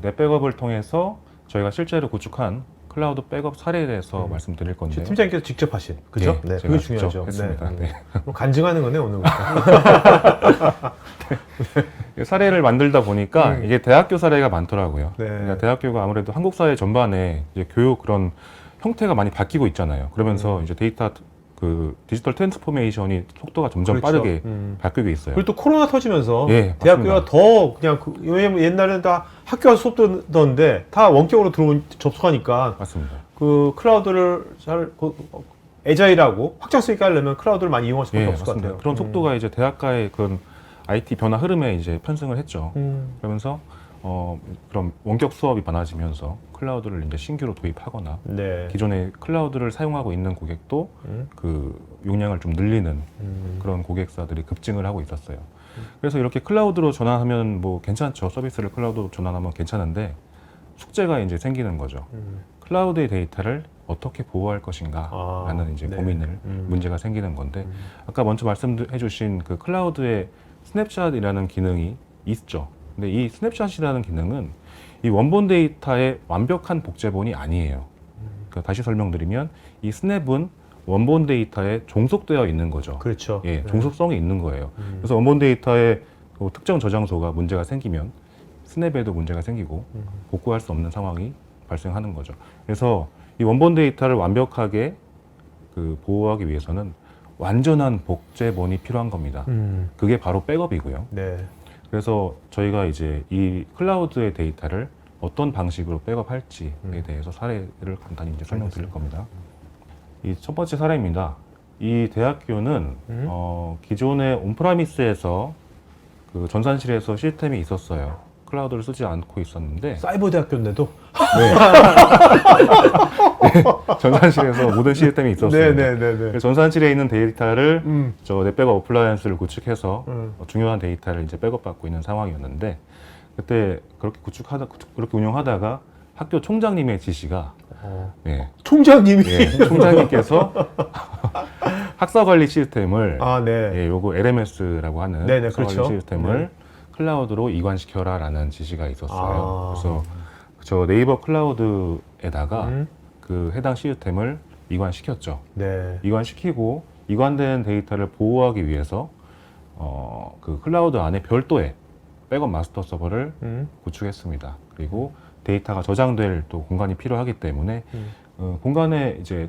넷백업을 통해서 저희가 실제로 구축한 클라우드 백업 사례에 대해서 말씀드릴 건데요. 팀장님께서 직접 하신, 그죠? 네, 그게 제가 중요하죠. 직접 했습니다. 네. 그럼 간증하는 거네, 오늘부터. 사례를 만들다 보니까 이게 대학교 사례가 많더라고요. 네. 그러니까 대학교가 아무래도 한국 사회 전반에 이제 교육 그런 형태가 많이 바뀌고 있잖아요. 그러면서 이제 데이터 그 디지털 트랜스포메이션이 속도가 점점 그렇죠. 빠르게 바뀌고 있어요. 그리고 또 코로나 터지면서 예, 대학교가 맞습니다. 더 그냥 왜냐면 옛날에는 다 학교 가서 수업 듣던데 다 원격으로 접속하니까 맞습니다. 그 클라우드를 잘 애자일하고 확장 수 있게 하려면 클라우드를 많이 이용할 수밖에 예, 없을 것 맞습니다. 같아요. 그런 속도가 이제 대학가의 그런 IT 변화 흐름에 이제 편승을 했죠. 그러면서 그럼 원격 수업이 많아지면서 클라우드를 이제 신규로 도입하거나 네. 기존에 클라우드를 사용하고 있는 고객도 그 용량을 좀 늘리는 그런 고객사들이 급증을 하고 있었어요. 그래서 이렇게 클라우드로 전환하면 뭐 괜찮죠. 서비스를 클라우드로 전환하면 괜찮은데 숙제가 이제 생기는 거죠. 클라우드의 데이터를 어떻게 보호할 것인가 라는 이제 네. 고민을 문제가 생기는 건데 아까 먼저 말씀해 주신 그 클라우드의 스냅샷이라는 기능이 있죠. 근데 이 스냅샷이라는 기능은 이 원본 데이터의 완벽한 복제본이 아니에요. 그러니까 다시 설명드리면 이 스냅은 원본 데이터에 종속되어 있는 거죠. 그렇죠. 예, 종속성이 있는 거예요. 그래서 원본 데이터의 그 특정 저장소가 문제가 생기면 스냅에도 문제가 생기고 복구할 수 없는 상황이 발생하는 거죠. 그래서 이 원본 데이터를 완벽하게 그 보호하기 위해서는 완전한 복제본이 필요한 겁니다. 그게 바로 백업이고요. 네. 그래서 저희가 이제 이 클라우드의 데이터를 어떤 방식으로 백업할지에 대해서 사례를 간단히 이제 설명드릴 겁니다. 이 첫 번째 사례입니다. 이 대학교는 기존의 온프라미스에서 그 전산실에서 시스템이 있었어요. 클라우드를 쓰지 않고 있었는데 사이버 대학교인데도 네. 전산실에서 모든 시스템이 있었어요. 네네네네. 그래서 전산실에 있는 데이터를 저 넷백업 어플라이언스를 구축해서 중요한 데이터를 이제 백업받고 있는 상황이었는데 그때 그렇게 그렇게 운영하다가 학교 총장님의 지시가 네, 총장님이 총장님께서 학사 관리 시스템을 네. 예, 요거 LMS라고 하는 네네, 학사 그렇죠. 관리 시스템을 클라우드로 이관시켜라라는 지시가 있었어요. 아. 그래서 저 네이버 클라우드에다가 그 해당 시스템을 이관시켰죠. 네. 이관시키고 이관된 데이터를 보호하기 위해서 그 클라우드 안에 별도의 백업 마스터 서버를 구축했습니다. 그리고 데이터가 저장될 또 공간이 필요하기 때문에 공간에 이제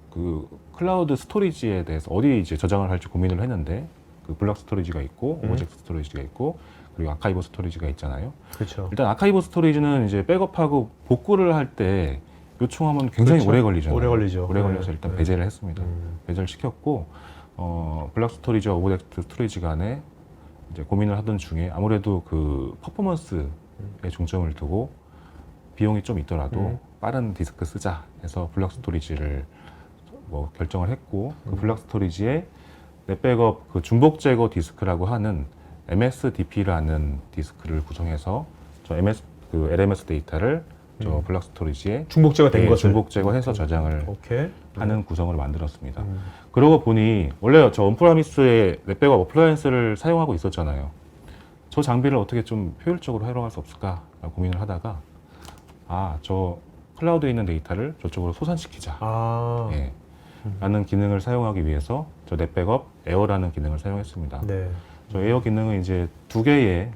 그 클라우드 스토리지에 대해서 어디 이제 저장을 할지 고민을 했는데 그 블록 스토리지가 있고 오브젝트 스토리지가 있고 그리고 아카이브 스토리지가 있잖아요. 그렇죠. 일단 아카이브 스토리지는 이제 백업하고 복구를 할 때 요청하면 굉장히 그렇죠. 오래 걸리잖아요. 오래 걸리죠. 오래 걸려서 네. 일단 네. 배제를 했습니다. 배제를 시켰고 블록 스토리지와 오브젝트 스토리지 간에 이제 고민을 하던 중에 아무래도 그 퍼포먼스에 중점을 두고 비용이 좀 있더라도 빠른 디스크 쓰자 해서 블록 스토리지를 뭐 결정을 했고 그 블록 스토리지에 넷백업 그 중복 제거 디스크라고 하는 MSDP라는 디스크를 구성해서 저 그 LMS 데이터를 저 블록 스토리지에 중복 제거된 것을 중복 제거해서 저장을 오케이. 하는 구성을 만들었습니다. 그러고 보니 원래 저 온프라미스의 넷백업 어플라이언스를 사용하고 있었잖아요. 저 장비를 어떻게 좀 효율적으로 활용할 수 없을까 고민을 하다가 저 클라우드에 있는 데이터를 저쪽으로 소산시키자. 예. 라는 기능을 사용하기 위해서 저 넷백업 에어라는 기능을 사용했습니다. 네. 저 에어 기능은 이제 두 개의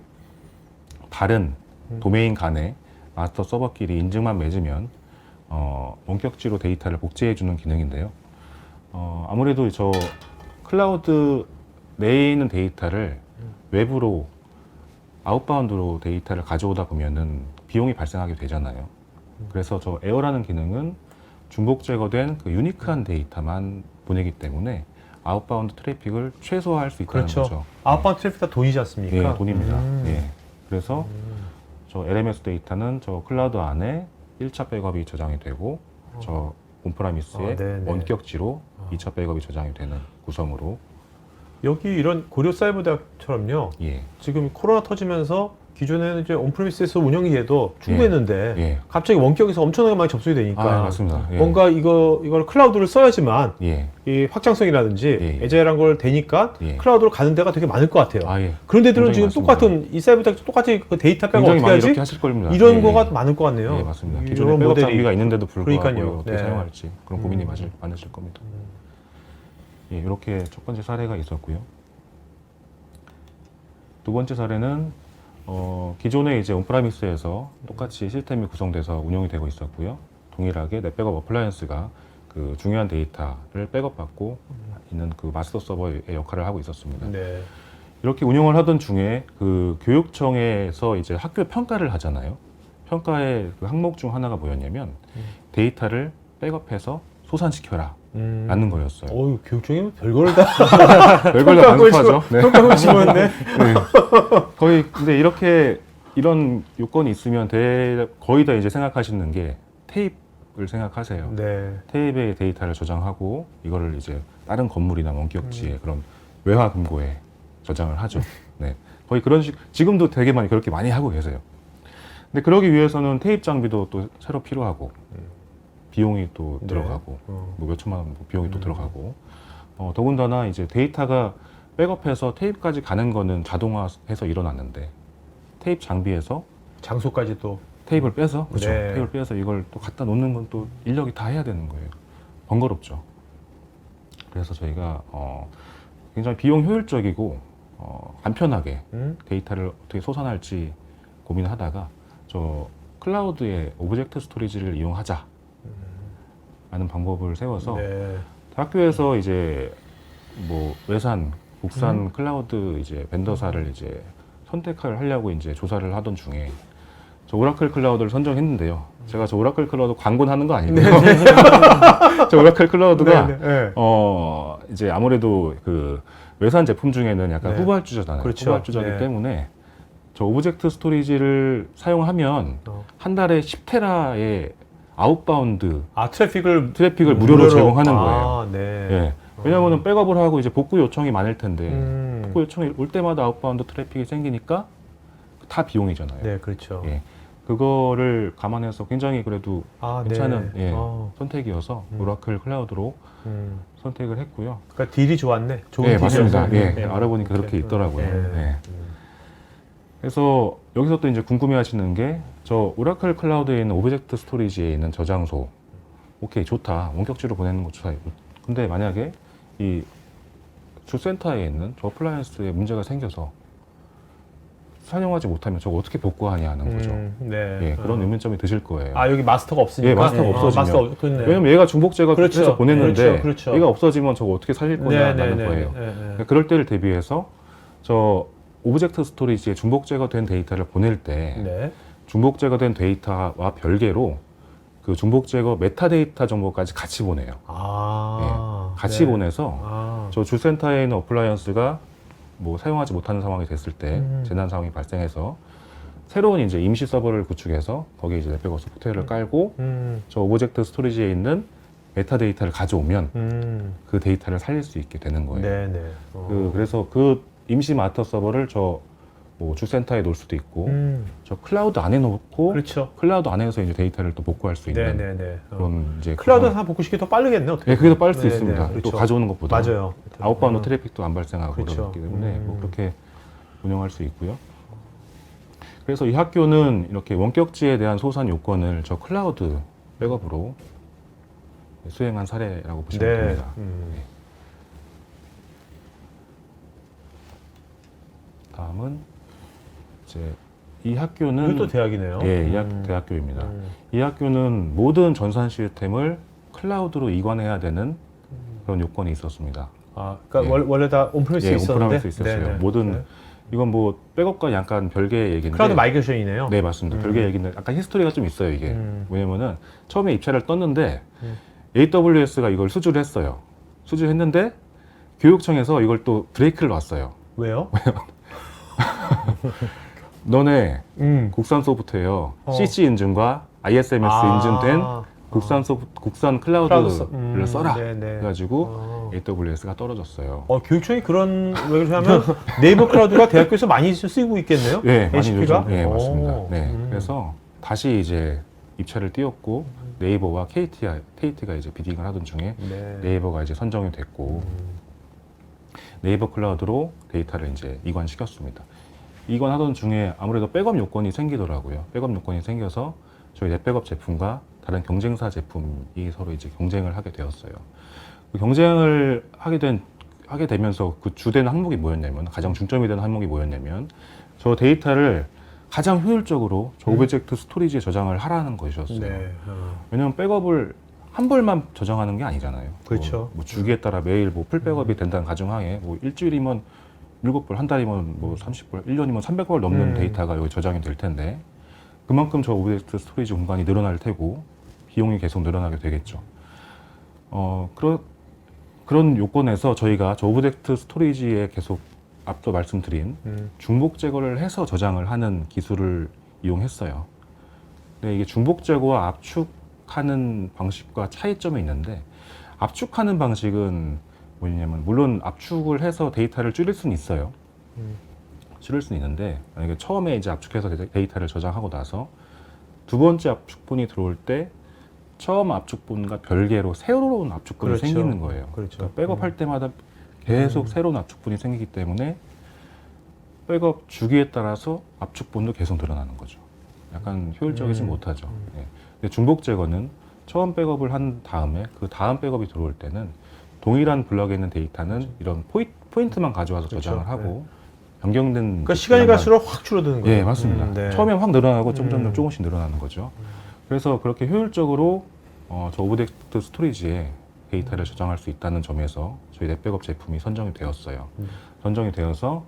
다른 도메인 간의 마스터 서버끼리 인증만 맺으면 원격지로 데이터를 복제해주는 기능인데요. 아무래도 저 클라우드 내에 있는 데이터를 외부로 아웃바운드로 데이터를 가져오다 보면은 비용이 발생하게 되잖아요. 그래서 저 에어라는 기능은 중복 제거된 그 유니크한 데이터만 보내기 때문에 아웃바운드 트래픽을 최소화할 수 있다는 그렇죠. 거죠. 아웃바운드 트래픽 다 돈이지 않습니까? 예, 돈입니다. 예. 그래서 저 LMS 데이터는 저 클라우드 안에 1차 백업이 저장이 되고 저 온프라미스의 네네. 원격지로 2차 백업이 저장이 되는 구성으로 여기 이런 고려 사이버 대학처럼요. 예. 지금 코로나 터지면서 기존에는 이제 온프리미스에서 운영이 돼도 충분했는데 예. 갑자기 원격에서 엄청나게 많이 접속이 되니까 맞습니다. 예. 뭔가 이걸 클라우드를 써야지만 예. 이 확장성이라든지 예. 애자일한 걸 되니까 예. 클라우드로 가는 데가 되게 많을 것 같아요. 예. 그런 데들은 지금 굉장히 많습니다. 똑같은 이 사이버텍 똑같이 그 데이터 백업 굉장히 어떻게 많이 하지? 이렇게 하실 겁니다. 이런 예, 거가 예. 많을 것 같네요. 예, 맞습니다. 이런 기존에 백업 모델이. 장비가 있는데도 불구하고 그러니까요. 이걸 어떻게 네. 사용할지 그런 고민이 많으실 겁니다. 예, 이렇게 첫 번째 사례가 있었고요. 두 번째 사례는 기존에 이제 온프라미스에서 똑같이 시스템이 구성돼서 운영이 되고 있었고요. 동일하게 넷백업 어플라이언스가 그 중요한 데이터를 백업받고 있는 그 마스터 서버의 역할을 하고 있었습니다. 네. 이렇게 운영을 하던 중에 그 교육청에서 이제 학교 평가를 하잖아요. 평가의 그 항목 중 하나가 뭐였냐면 데이터를 백업해서 소산시켜라 라는 거였어요. 어유 교육청이면 별걸 다 별걸 다 반습하죠. 네. 평가를 집었네. 네. 거의 근데 이렇게 이런 요건이 있으면 거의 다 이제 생각하시는 게 테이프를 생각하세요. 네. 테이프에 데이터를 저장하고 이거를 이제 다른 건물이나 원격지에 그런 외화 금고에 저장을 하죠. 네. 거의 그런 지금도 되게 많이 그렇게 많이 하고 계세요. 근데 그러기 위해서는 테이프 장비도 또 새로 필요하고 비용이 또 네. 들어가고 뭐 몇 천만 원 비용이 또 들어가고 더군다나 이제 데이터가 백업해서 테이프까지 가는 거는 자동화해서 일어났는데 테이프 장비에서 장소까지 또 테이프를 빼서 그렇죠. 네. 테이프를 빼서 이걸 또 갖다 놓는 건 또 인력이 다 해야 되는 거예요. 번거롭죠. 그래서 저희가 굉장히 비용 효율적이고 간편하게 데이터를 어떻게 소산할지 고민하다가 저 클라우드의 오브젝트 스토리지를 이용하자 라는 방법을 세워서 네. 학교에서 이제 뭐 외산, 국산 클라우드 이제 벤더사를 이제 선택을 하려고 이제 조사를 하던 중에 저 오라클 클라우드를 선정했는데요. 제가 저 오라클 클라우드 광고는 하는 거 아니고요. 저 오라클 클라우드가 네, 네. 이제 아무래도 그 외산 제품 중에는 약간 네. 후발주자잖아요. 그렇죠. 후발주자이기 네. 때문에 저 오브젝트 스토리지를 사용하면 한 달에 10테라의 아웃바운드 트래픽을 무료로 제공하는 거예요. 네. 예. 왜냐하면 백업을 하고 이제 복구 요청이 많을 텐데 음. 복구 요청이 올 때마다 아웃바운드 트래픽이 생기니까 다 비용이잖아요. 네, 그렇죠. 예. 그거를 감안해서 굉장히 그래도 괜찮은 네. 선택이어서 오라클 클라우드로 선택을 했고요. 그러니까 딜이 좋았네. 좋은 예, 딜이었어요. 맞습니다. 예, 네. 알아보니까 그렇게 있더라고요. 네. 예. 그래서 여기서 또 이제 궁금해 하시는 게 저 오라클 클라우드에 있는 오브젝트 스토리지에 있는 저장소 오케이 좋다. 원격지로 보내는 거 좋다. 근데 만약에 이 주센터에 있는 저 어플라이언스에 문제가 생겨서 사용하지 못하면 저거 어떻게 복구하냐 하는 거죠. 네. 예, 그런 의문점이 드실 거예요. 여기 마스터가 없으니까. 예, 마스터가 없어지면. 마스터 없겠네. 왜냐면 얘가 중복 제거해서 그렇죠. 보냈는데 그렇죠. 얘가 없어지면 저거 어떻게 살릴 거냐라는 거예요. 그러니까 그럴 때를 대비해서 저 오브젝트 스토리지에 중복 제거된 데이터를 보낼 때 네. 중복 제거된 데이터와 별개로 그 중복 제거 메타데이터 정보까지 같이 보내요. 같이 네. 보내서 저 주센터에 있는 어플라이언스가 뭐 사용하지 못하는 상황이 됐을 때 재난 상황이 발생해서 새로운 이제 임시 서버를 구축해서 거기에 이제 넷백업 소프트웨어를 깔고 저 오브젝트 스토리지에 있는 메타데이터를 가져오면 그 데이터를 살릴 수 있게 되는 거예요. 네네. 그래서 그 임시 마스터 서버를 저 뭐 주센터에 놓을 수도 있고 저 클라우드 안에 놓고 그렇죠. 클라우드 안에서 이제 데이터를 또 복구할 수 있는 네네네. 그런 이제 클라우드에서 한 복구시키 더 빠르겠네. 어떻게? 예, 그게 더 빠를 수 네네, 있습니다. 그렇죠. 또 가져오는 것보다 맞아요. 아웃바운드 트래픽도 안 발생하고 그렇죠. 그렇기 때문에 뭐 그렇게 운영할 수 있고요. 그래서 이 학교는 이렇게 원격지에 대한 소산 요건을 저 클라우드 백업으로 수행한 사례라고 보시면 네. 됩니다. 다음은 이제 이 학교는 이것도 대학이네요. 예, 이 대학교입니다. 이 학교는 모든 전산 시스템을 클라우드로 이관해야 되는 그런 요건이 있었습니다. 그러니까 예. 원래 다 온프레미스에 있었는데. 온프라미스 있었어요. 네네. 모든 네. 이건 뭐 백업과 약간 별개의 얘기인데. 클라우드 마이그레이션이네요. 네, 맞습니다. 별개의 얘기인데 약간 히스토리가 좀 있어요, 이게. 왜냐면은 처음에 입찰을 떴는데 AWS가 이걸 수주를 했어요. 수주를 했는데 교육청에서 이걸 또 브레이크를 놨어요. 왜요? 너네 국산 소프트웨어 CC 인증과 ISMS 인증된 국산 클라우드를 써라. 네네. 그래가지고 AWS가 떨어졌어요. 교육청이 그런 왜 그러냐면 네이버 클라우드가 대학교에서 많이 쓰이고 있겠네요. 네, 많이 HP가? 요즘, 네, 맞습니다. 오. 네, 그래서 다시 이제 입찰을 띄웠고 네이버와 KT가 이제 비딩을 하던 중에 네. 네이버가 이제 선정이 됐고 네이버 클라우드로 데이터를 이제 이관시켰습니다. 이관하던 중에 아무래도 백업 요건이 생기더라고요. 백업 요건이 생겨서 저희 넷백업 제품과 다른 경쟁사 제품이 서로 이제 경쟁을 하게 되었어요. 그 경쟁을 하게 되면서 그 주된 항목이 뭐였냐면, 가장 중점이 되는 항목이 뭐였냐면, 저 데이터를 가장 효율적으로 저 오브젝트 스토리지에 저장을 하라는 것이었어요. 네. 왜냐면 백업을 한 벌만 저장하는 게 아니잖아요. 그렇죠. 뭐 주기에 따라 매일 뭐 풀백업이 된다는 가정하에 뭐 일주일이면 7벌, 한 달이면 뭐 30벌, 1년이면 300벌 넘는 데이터가 여기 저장이 될 텐데 그만큼 저 오브젝트 스토리지 공간이 늘어날 테고 비용이 계속 늘어나게 되겠죠. 그런 요건에서 저희가 저 오브젝트 스토리지에 계속 앞서 말씀드린 중복 제거를 해서 저장을 하는 기술을 이용했어요. 근데 이게 중복 제거와 압축하는 방식과 차이점이 있는데, 압축하는 방식은 뭐냐면, 물론 압축을 해서 데이터를 줄일 수는 있어요. 줄일 수는 있는데, 만약에 처음에 이제 압축해서 데이터를 저장하고 나서 두 번째 압축본이 들어올 때 처음 압축본과 별개로 새로운 압축본이 그렇죠. 생기는 거예요. 그렇죠. 그러니까 백업할 때마다 계속 새로운 압축본이 생기기 때문에 백업 주기에 따라서 압축본도 계속 늘어나는 거죠. 약간 효율적이지 못하죠. 예. 근데 중복 제거는 처음 백업을 한 다음에 그 다음 백업이 들어올 때는 동일한 블럭에 있는 데이터는 이런 포인트만 가져와서 그렇죠. 저장을 하고 변경된 그러니까 시간이 갈수록 확 줄어드는 거예요. 예, 맞습니다. 네. 처음엔 확 늘어나고 점점 조금씩 늘어나는 거죠. 그래서 그렇게 효율적으로 저 오브젝트 스토리지에 데이터를 저장할 수 있다는 점에서 저희 넷백업 제품이 선정이 되었어요. 선정이 되어서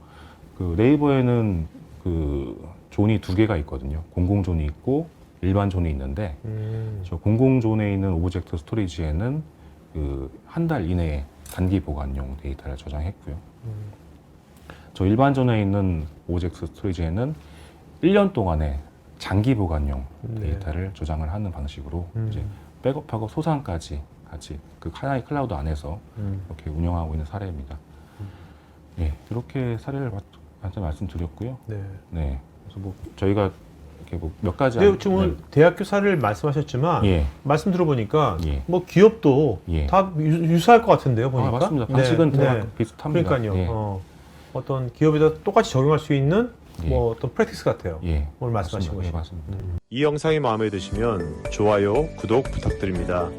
그 네이버에는 그 존이 두 개가 있거든요. 공공 존이 있고 일반 존이 있는데 저 공공 존에 있는 오브젝트 스토리지에는 그 한 달 이내에 단기 보관용 데이터를 저장했고요. 저 일반 존에 있는 오브젝트 스토리지에는 1년 동안의 장기 보관용 데이터를 저장을 하는 방식으로 이제 백업하고 소산까지 같이 그 하나의 클라우드 안에서 이렇게 운영하고 있는 사례입니다. 예, 이렇게 사례를 말씀드렸고요. 네. 네, 그래서 뭐 저희가 이렇게 뭐 몇 가지 근데 지금 오늘 대학교 사례를 말씀하셨지만 예. 말씀 들어보니까 예. 뭐 기업도 예. 다 유사할 것 같은데요, 보니까. 맞습니다. 방식은 네. 대략 비슷합니다. 그러니까요. 예. 어떤 기업에다 똑같이 적용할 수 있는 예. 뭐 어떤 프랙티스 같아요. 예. 오늘 말씀하신 맞습니다. 것이. 예, 맞습니다. 이 영상이 마음에 드시면 좋아요, 구독 부탁드립니다.